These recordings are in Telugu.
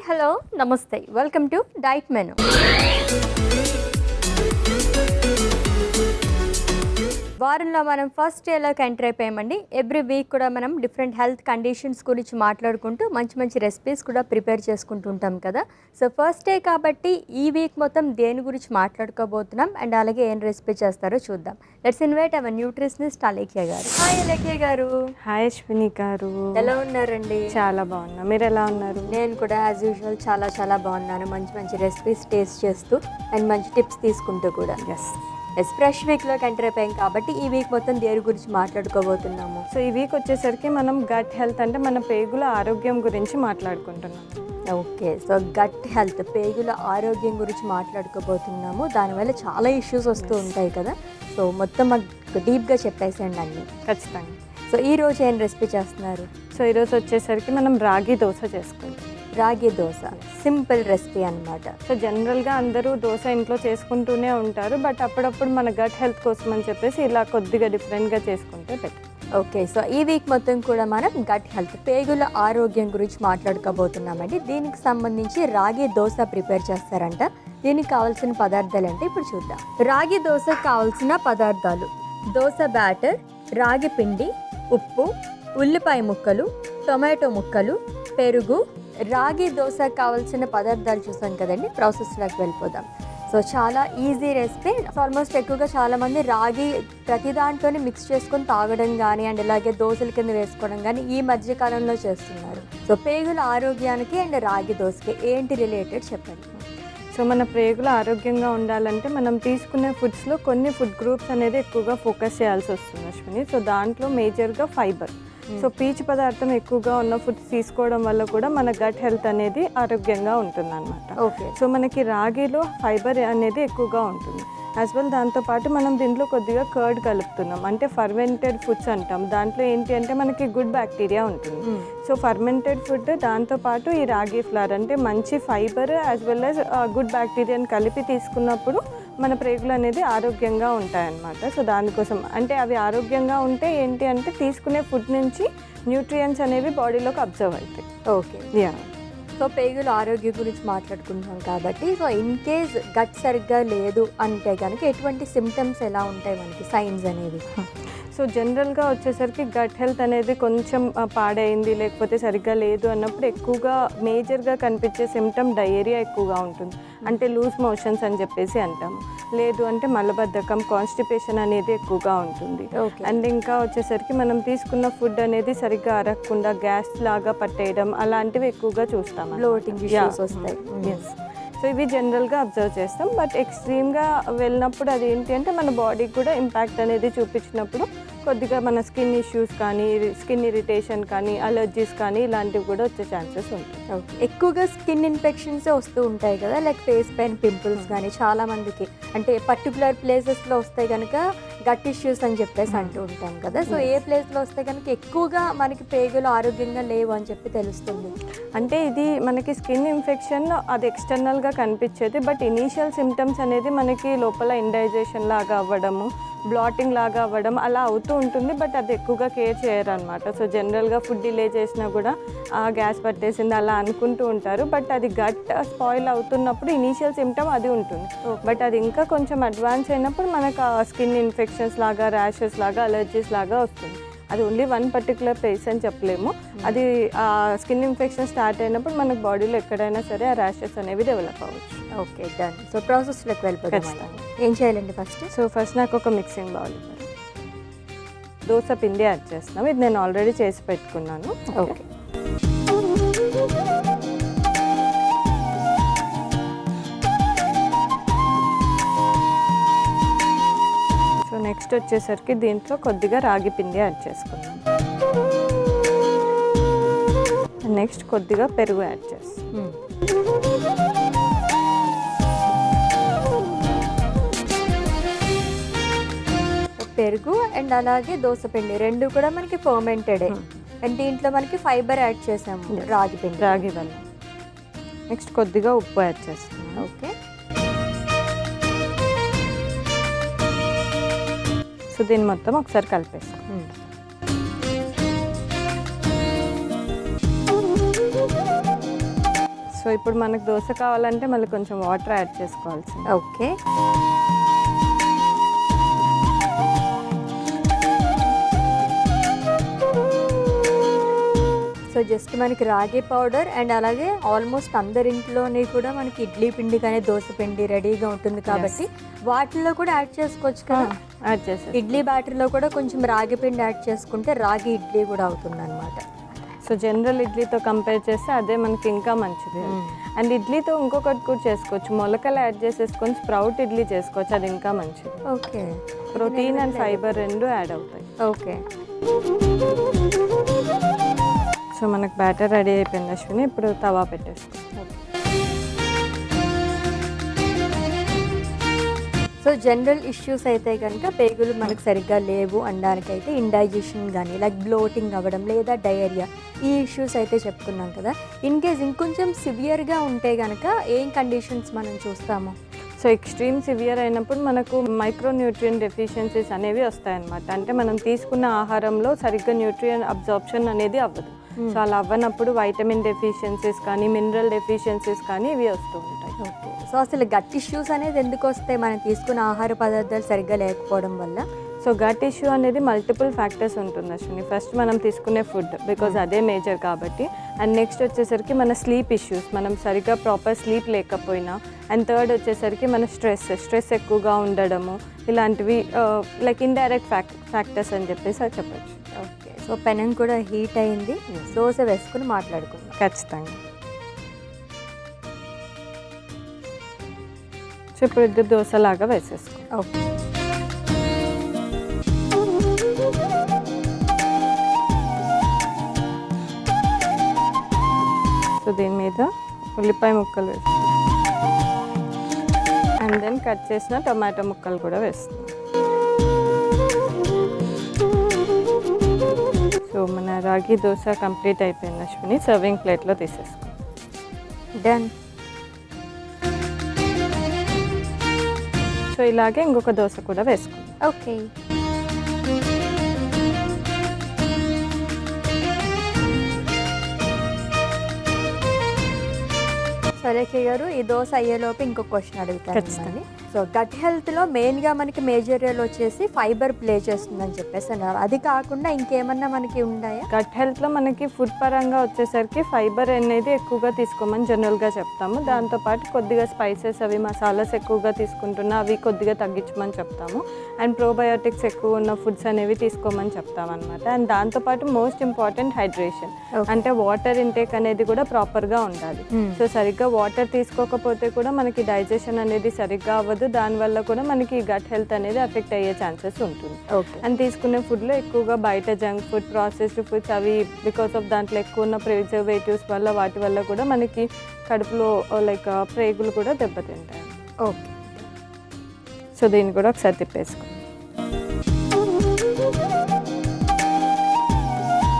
హలో నమస్తే, వెల్కమ్ టు డైట్ మెను. వారంలో మనం ఫస్ట్ డేలోకి ఎంటర్ అయిపోయామండి. ఎవ్రీ వీక్ కూడా మనం డిఫరెంట్ హెల్త్ కండిషన్స్ గురించి మాట్లాడుకుంటూ మంచి మంచి రెసిపీస్ కూడా ప్రిపేర్ చేసుకుంటూ ఉంటాం కదా. సో ఫస్ట్ డే కాబట్టి ఈ వీక్ మొత్తం దేని గురించి మాట్లాడుకోబోతున్నాం అండ్ అలాగే ఏం రెసిపీ చేస్తారో చూద్దాం. Let's invite our nutritionist Alekhya గారు. హాయ్ అలేఖ్య గారు. హాయ్ అశ్విని గారు. ఎలా ఉన్నారండి? చాలా బాగున్నా, మీరు ఎలా ఉన్నారు? నేను కూడా యాజ్ యూజువల్ చాలా బాగున్నాను. మంచి మంచి రెసిపీస్ టేస్ట్ చేస్తూ అండ్ మంచి టిప్స్ తీసుకుంటూ కూడా. ఫ్రెష్ వీక్లోకి ఎంటర్ అయిపోయాం కాబట్టి ఈ వీక్ మొత్తం దేని గురించి మాట్లాడుకోబోతున్నాము. సో ఈ వీక్ వచ్చేసరికి మనం గట్ హెల్త్ అంటే మన పేగుల ఆరోగ్యం గురించి మాట్లాడుకుంటున్నాము. ఓకే, సో గట్ హెల్త్, పేగుల ఆరోగ్యం గురించి మాట్లాడుకోబోతున్నాము. దానివల్ల చాలా ఇష్యూస్ వస్తూ ఉంటాయి కదా. సో మొత్తం మాకు డీప్గా చెప్పేసేయండి అన్ని. ఖచ్చితంగా. సో ఈరోజు ఏం రెసిపీ చేస్తున్నారు? సో ఈరోజు వచ్చేసరికి మనం రాగి దోశ చేసుకుంటాం. రాగి దోశ సింపుల్ రెసిపీ అన్నమాట. సో జనరల్గా అందరూ దోశ ఇంట్లో చేసుకుంటూనే ఉంటారు, బట్ అప్పుడప్పుడు మన గట్ హెల్త్ కోసం అని చెప్పేసి ఇలా కొద్దిగా డిఫరెంట్గా చేసుకుంటే బెటర్. ఓకే, సో ఈ వీక్ మొత్తం కూడా మనం గట్ హెల్త్, పేగుల ఆరోగ్యం గురించి మాట్లాడుకోబోతున్నామండి. దీనికి సంబంధించి రాగి దోశ ప్రిపేర్ చేస్తారంట. దీనికి కావాల్సిన పదార్థాలు అంటే ఇప్పుడు చూద్దాం. రాగి దోశకు కావాల్సిన పదార్థాలు: దోశ బ్యాటర్, రాగి పిండి, ఉప్పు, ఉల్లిపాయ ముక్కలు, టొమాటో ముక్కలు, పెరుగు. రాగి దోశ కావాల్సిన పదార్థాలు చూసాం కదండి. ప్రాసెస్లోకి వెళ్ళిపోదాం. సో చాలా ఈజీ రెసిపీ. ఆల్మోస్ట్ ఎక్కువగా చాలామంది రాగి ప్రతి దాంట్లోనే మిక్స్ చేసుకొని తాగడం కానీ అండ్ ఇలాగే దోశల కింద వేసుకోవడం కానీ ఈ మధ్యకాలంలో చేస్తున్నారు. సో పేగుల ఆరోగ్యానికి అండ్ రాగి దోశకి ఏంటి రిలేటెడ్ చెప్పండి. సో మన పేగులు ఆరోగ్యంగా ఉండాలంటే మనం తీసుకునే ఫుడ్స్లో కొన్ని ఫుడ్ గ్రూప్స్ అనేది ఎక్కువగా ఫోకస్ చేయాల్సి వస్తుంది అశ్విని. సో దాంట్లో మేజర్గా ఫైబర్. సో పీచు పదార్థం ఎక్కువగా ఉన్న ఫుడ్స్ తీసుకోవడం వల్ల కూడా మన గట్ హెల్త్ అనేది ఆరోగ్యంగా ఉంటుంది అనమాట. ఓకే, సో మనకి రాగిలో ఫైబర్ అనేది ఎక్కువగా ఉంటుంది. యాజ్ వెల్ దాంతోపాటు మనం దీంట్లో కొద్దిగా కర్డ్ కలుపుతున్నాం, అంటే ఫర్మెంటెడ్ ఫుడ్స్ అంటాం. దాంట్లో ఏంటి అంటే మనకి గుడ్ బ్యాక్టీరియా ఉంటుంది. సో ఫర్మెంటెడ్ ఫుడ్ దాంతోపాటు ఈ రాగి ఫ్లవర్ అంటే మంచి fibre as well as good బ్యాక్టీరియాని కలిపి తీసుకున్నప్పుడు మన ప్రేగులు అనేది ఆరోగ్యంగా ఉంటాయన్నమాట. సో దానికోసం అంటే అవి ఆరోగ్యంగా ఉంటే ఏంటి అంటే తీసుకునే ఫుడ్ నుంచి న్యూట్రియంట్స్ అనేవి బాడీలోకి అబ్జర్వ్ అవుతాయి. ఓకే, సో పేగుల ఆరోగ్యం గురించి మాట్లాడుకుంటున్నాం కాబట్టి, సో ఇన్ కేస్ గట్ సరిగ్గా లేదు అంటే కనుక ఎటువంటి సిమ్టమ్స్ ఎలా ఉంటాయి మనకి, సైన్స్ అనేవి? సో జనరల్గా వచ్చేసరికి గట్ హెల్త్ అనేది కొంచెం పాడైంది లేకపోతే సరిగ్గా లేదు అన్నప్పుడు ఎక్కువగా మేజర్గా కనిపించే సిమ్టమ్ డయేరియా ఎక్కువగా ఉంటుంది, అంటే లూజ్ మోషన్స్ అని చెప్పేసి అంటాము. లేదు అంటే మలబద్ధకం, కాన్స్టిపేషన్ అనేది ఎక్కువగా ఉంటుంది. అండ్ ఇంకా వచ్చేసరికి మనం తీసుకున్న ఫుడ్ అనేది సరిగ్గా అరగకుండా గ్యాస్ లాగా పట్టేయడం అలాంటివి ఎక్కువగా చూస్తాం. బ్లోటింగ్ ఇష్యూస్ వస్తాయి. సో ఇవి జనరల్గా అబ్జర్వ్ చేస్తాం. బట్ ఎక్స్ట్రీమ్గా వెళ్ళినప్పుడు అది ఏంటి అంటే మన బాడీకి కూడా ఇంపాక్ట్ అనేది చూపించినప్పుడు కొద్దిగా మన స్కిన్ ఇష్యూస్ కానీ, స్కిన్ ఇరిటేషన్ కానీ, అలర్జీస్ కానీ ఇలాంటివి కూడా వచ్చే ఛాన్సెస్ ఉంటాయి. ఎక్కువగా స్కిన్ ఇన్ఫెక్షన్స్ వస్తూ ఉంటాయి కదా, లైక్ ఫేస్ పైన పింపుల్స్ కానీ చాలామందికి అంటే పర్టికులర్ ప్లేసెస్లో వస్తే కనుక గట్ ఇష్యూస్ అని చెప్పేసి అంటూ ఉంటాం కదా. సో ఏ ప్లేస్లో వస్తే కనుక ఎక్కువగా మనకి పేగులు ఆరోగ్యంగా లేవు అని చెప్పి తెలుస్తుంది? అంటే ఇది మనకి స్కిన్ ఇన్ఫెక్షన్ అది ఎక్స్టర్నల్గా కనిపించేది, బట్ ఇనీషియల్ సిమ్టమ్స్ అనేది మనకి లోపల ఇండైజేషన్ లాగా అవ్వడము, బ్లాటింగ్ లాగా అవ్వడం అలా అవుతూ ఉంటుంది. బట్ అది ఎక్కువగా కేర్ చేయరు అనమాట. సో జనరల్గా ఫుడ్ డిలే చేసినా కూడా గ్యాస్ పట్టేసింది అలా అనుకుంటూ ఉంటారు. బట్ అది గట్ స్పాయిల్ అవుతున్నప్పుడు ఇనీషియల్ సిమ్టమ్ అది ఉంటుంది. బట్ అది ఇంకా కొంచెం అడ్వాన్స్ అయినప్పుడు మనకు స్కిన్ ఇన్ఫెక్షన్స్ లాగా, ర్యాషెస్ లాగా, అలర్జీస్ లాగా వస్తుంది. అది ఓన్లీ వన్ పర్టికులర్ ప్లేస్ అని చెప్పలేము. అది స్కిన్ ఇన్ఫెక్షన్ స్టార్ట్ అయినప్పుడు మనకు బాడీలో ఎక్కడైనా సరే ఆ ర్యాషెస్ అనేవి డెవలప్ అవ్వచ్చు. Okay, done. సో ప్రాసెస్లోకి వెళ్ళిపోతాం. ఏం చేయాలండి ఫస్ట్? సో ఫస్ట్ నాకు ఒక మిక్సింగ్ బౌల్ దోశ పిండి యాడ్ చేస్తున్నాం. ఇది నేను ఆల్రెడీ చేసి పెట్టుకున్నాను. ఓకే, సో నెక్స్ట్ వచ్చేసరికి దీంట్లో కొద్దిగా రాగి పిండి యాడ్ చేసుకున్నాం. నెక్స్ట్ కొద్దిగా పెరుగు యాడ్ చేస్తాం. పెరుగు అండ్ అలాగే దోశ పిండి రెండు కూడా మనకి ఫర్మెంటెడే. అండ్ దీంట్లో మనకి ఫైబర్ యాడ్ చేసాము, రాగి పిండి, రాగి వల్ల. నెక్స్ట్ కొద్దిగా ఉప్పు యాడ్ చేస్తున్నాను. ఓకే. సో దీన్ని మొత్తం ఒకసారి కలిపేస్తాం. సో ఇప్పుడు మనకు దోశ కావాలంటే మళ్ళీ కొంచెం వాటర్ యాడ్ చేసుకోవాల్సింది. ఓకే. సో జస్ట్ మనకి రాగి పౌడర్ అండ్ అలాగే ఆల్మోస్ట్ అందరింట్లోని కూడా మనకి ఇడ్లీ పిండి కానీ దోశ పిండి రెడీగా ఉంటుంది కాబట్టి వాటిల్లో కూడా యాడ్ చేసుకోవచ్చు కదా. యాడ్ చేసి ఇడ్లీ బ్యాటర్లో కూడా కొంచెం రాగి పిండి యాడ్ చేసుకుంటే రాగి ఇడ్లీ కూడా అవుతుంది అనమాట. సో జనరల్ ఇడ్లీతో కంపేర్ చేస్తే అదే మనకి ఇంకా మంచిది. అండ్ ఇడ్లీతో ఇంకొకటి కూడా చేసుకోవచ్చు, మొలకలు యాడ్ చేసేసుకొని స్ప్రౌట్ ఇడ్లీ చేసుకోవచ్చు, అది ఇంకా మంచిది. ఓకే. ప్రోటీన్ అండ్ ఫైబర్ రెండు యాడ్ అవుతాయి. ఓకే. సో మనకు బ్యాటర్ రెడీ అయిపోయింది అశ్విని. ఇప్పుడు తవా పెట్టేసుకో. సో జనరల్ ఇష్యూస్ అయితే కనుక పేగులు మనకు సరిగ్గా లేవు అనడానికైతే ఇండైజెషన్ కానీ లైక్ బ్లోటింగ్ అవ్వడం లేదా డయేరియా ఈ ఇష్యూస్ అయితే చెప్పుకున్నాం కదా. ఇన్ కేస్ ఇంకొంచెం సివియర్గా ఉంటే కనుక ఏం కండిషన్స్ మనం చూస్తాము? సో ఎక్స్ట్రీమ్ సివియర్ అయినప్పుడు మనకు మైక్రోన్యూట్రియన్ డెఫిషియన్సీస్ అనేవి వస్తాయన్నమాట. అంటే మనం తీసుకున్న ఆహారంలో సరిగ్గా న్యూట్రియన్ అబ్జార్ప్షన్ అనేది అవ్వదు. సో అలా అవ్వనప్పుడు వైటమిన్ డెఫిషియన్సీస్ కానీ మినరల్ డెఫిషియన్సీస్ కానీ ఇవి వస్తూ ఉంటాయి. ఓకే. సో అసలు గట్ ఇష్యూస్ అనేది ఎందుకు వస్తాయి? మనం తీసుకున్న ఆహార పదార్థాలు సరిగ్గా లేకపోవడం వల్ల. సో గట్ ఇష్యూ అనేది మల్టిపుల్ ఫ్యాక్టర్స్ ఉంటుంది అశ్విని. ఫస్ట్ మనం తీసుకునే ఫుడ్, బికాజ్ అదే మేజర్ కాబట్టి. అండ్ నెక్స్ట్ వచ్చేసరికి మన స్లీప్ ఇష్యూస్, మనం సరిగ్గా ప్రాపర్ స్లీప్ లేకపోయినా. అండ్ థర్డ్ వచ్చేసరికి మన స్ట్రెస్ ఎక్కువగా ఉండడము, ఇలాంటివి లైక్ ఇండైరెక్ట్ ఫ్యాక్టర్స్ అని చెప్పేసి అది చెప్పచ్చు. ఓకే. సో పెనం కూడా హీట్ అయింది, దోశ వేసుకుని మాట్లాడుకుందాం. ఖచ్చితంగా. సో ఇప్పుడు ఇద్దరు దోశలాగా వేసేసుకో. ఓకే. సో దీని మీద ఉల్లిపాయ ముక్కలు వేస్తాం అండ్ దెన్ కట్ చేసిన టొమాటో ముక్కలు కూడా వేస్తాం. సో మన రాగి దోశ కంప్లీట్ అయిపోయింది అశ్విని. సర్వింగ్ ప్లేట్లో తీసేసుకో. డన్. సో ఇలాగే ఇంకొక దోశ కూడా వేసుకో. ఓకే. సరేకే గారు, ఈ దోశ అయ్యేలోపు ఇంకో క్వశ్చన్ అడుగుతాను. సో గట్ హెల్త్లో మెయిన్గా మనకి మేజర్ రోల్ వచ్చేసి ఫైబర్ ప్లే చేస్తుందని చెప్పేసి అన్నారు. అది కాకుండా ఇంకేమన్నా మనకి ఉన్నాయా? గట్ హెల్త్లో మనకి ఫుడ్ పరంగా వచ్చేసరికి ఫైబర్ అనేది ఎక్కువగా తీసుకోమని జనరల్గా చెప్తాము. దాంతోపాటు కొద్దిగా స్పైసెస్ అవి మసాలాస్ ఎక్కువగా తీసుకుంటున్నా అవి కొద్దిగా తగ్గించమని చెప్తాము. అండ్ ప్రోబయోటిక్స్ ఎక్కువ ఉన్న ఫుడ్స్ అనేవి తీసుకోమని చెప్తాం అనమాట. అండ్ దాంతోపాటు మోస్ట్ ఇంపార్టెంట్ హైడ్రేషన్, అంటే వాటర్ ఇంటేక్ అనేది కూడా ప్రాపర్గా ఉండాలి. సో సరిగ్గా వాటర్ తీసుకోకపోతే కూడా మనకి డైజెషన్ అనేది సరిగ్గా అవ్వదు, దానివల్ల కూడా మనకి గట్ హెల్త్ అనేది ఎఫెక్ట్ అయ్యే ఛాన్సెస్ ఉంటుంది. అండ్ తీసుకునే ఫుడ్లో ఎక్కువగా బయట జంక్ ఫుడ్, ప్రాసెస్డ్ ఫుడ్స్ అవి బికాస్ ఆఫ్ దాంట్లో ఎక్కువ ఉన్న ప్రిజర్వేటివ్స్ వల్ల వాటి వల్ల కూడా మనకి కడుపులో లైక్ ప్రేగులు కూడా దెబ్బతింటాయి. ఓకే. సో దీన్ని కూడా ఒకసారి తిప్పేసుకో.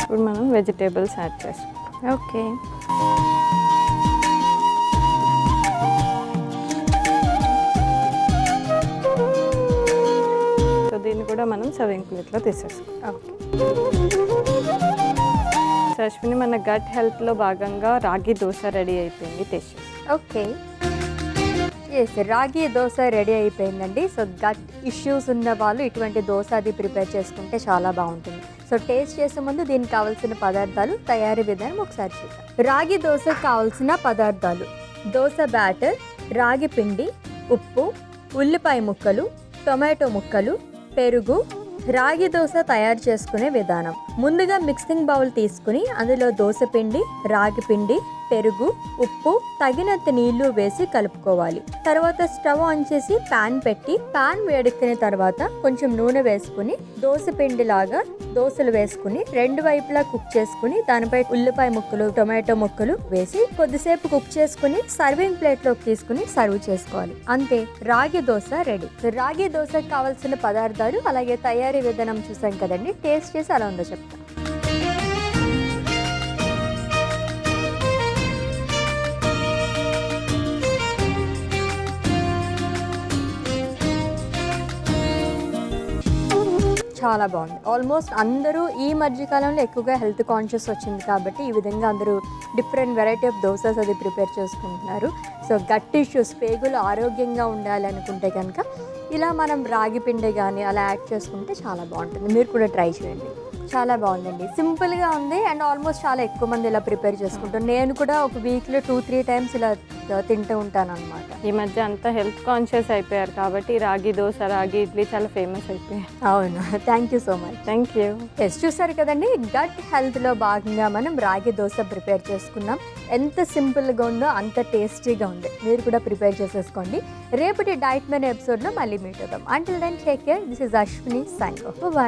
ఇప్పుడు మనం వెజిటేబుల్స్ యాడ్ చేసుకో. ఓకే. దీన్ని కూడా మనం సర్వింగ్ ప్లేట్లో తీసేసుకో. సో అశ్విని, మన గట్ హెల్త్లో భాగంగా రాగి దోశ రెడీ అయిపోయింది. టేస్ట్. ఓకే. ఎస్, రాగి దోశ రెడీ అయిపోయిందండి. సో గట్ ఇష్యూస్ ఉన్న వాళ్ళు ఇటువంటి దోశ అది ప్రిపేర్ చేసుకుంటే చాలా బాగుంటుంది. సో టేస్ట్ చేసే ముందు దీనికి కావాల్సిన పదార్థాలు, తయారీ విధానం ఒకసారి చూద్దాం. రాగి దోశకు కావాల్సిన పదార్థాలు: దోశ బ్యాటర్, రాగి పిండి, ఉప్పు, ఉల్లిపాయ ముక్కలు, టొమాటో ముక్కలు, పెరుగు. రాగి దోశ తయారు చేసుకునే విధానం: ముందుగా మిక్సింగ్ బౌల్ తీసుకుని అందులో దోశ పిండి, రాగి పిండి, పెరుగు, ఉప్పు, తగినంత నీళ్లు వేసి కలుపుకోవాలి. తర్వాత స్టవ్ ఆన్ చేసి పాన్ పెట్టి పాన్ వేడెక్కిన తర్వాత కొంచెం నూనె వేసుకుని దోశ పిండి లాగా దోశలు వేసుకుని రెండు వైపులా కుక్ చేసుకుని దానిపై ఉల్లిపాయ ముక్కలు, టొమాటో ముక్కలు వేసి కొద్దిసేపు కుక్ చేసుకుని సర్వింగ్ ప్లేట్లోకి తీసుకుని సర్వ్ చేసుకోవాలి. అంతే, రాగి దోశ రెడీ. రాగి దోశకు కావాల్సిన పదార్థాలు అలాగే తయారీ విధానం చూసాం కదండి. టేస్ట్ చేసి అలా ఉందో చెప్తా. చాలా బాగుంది. ఆల్మోస్ట్ అందరూ ఈ మధ్యకాలంలో ఎక్కువగా హెల్త్ కాన్షియస్ వచ్చింది కాబట్టి ఈ విధంగా అందరూ డిఫరెంట్ వెరైటీ ఆఫ్ దోసాస్ అది ప్రిపేర్ చేసుకుంటున్నారు. సో గట్ ఇష్యూస్, పేగులు ఆరోగ్యంగా ఉండాలి అనుకుంటే కనుక ఇలా మనం రాగి పిండి కానీ అలా యాడ్ చేసుకుంటే చాలా బాగుంటుంది. మీరు కూడా ట్రై చేయండి. చాలా బాగుందండి, సింపుల్గా ఉంది అండ్ ఆల్మోస్ట్ చాలా ఎక్కువ మంది ఇలా ప్రిపేర్ చేసుకుంటారు. నేను కూడా ఒక వీక్లో 2-3 టైమ్స్ ఇలా తింటూ ఉంటాను అనమాట. ఈ మధ్య అంతా హెల్త్ కాన్షియస్ అయిపోయారు కాబట్టి రాగి దోశ, రాగి ఇడ్లీ చాలా ఫేమస్ అయిపోయాయి. అవును, thank you so much. Thank you. Yes, చూసారు కదండి, గట్ హెల్త్లో భాగంగా మనం రాగి దోశ ప్రిపేర్ చేసుకున్నాం. ఎంత సింపుల్గా ఉందో అంత టేస్టీగా ఉంది. మీరు కూడా ప్రిపేర్ చేసేసుకోండి. రేపటి డైట్ మెనూ ఎపిసోడ్లో మళ్ళీ మీట్ అవుతాం. Until then take care. This is Ashwini signing off. By.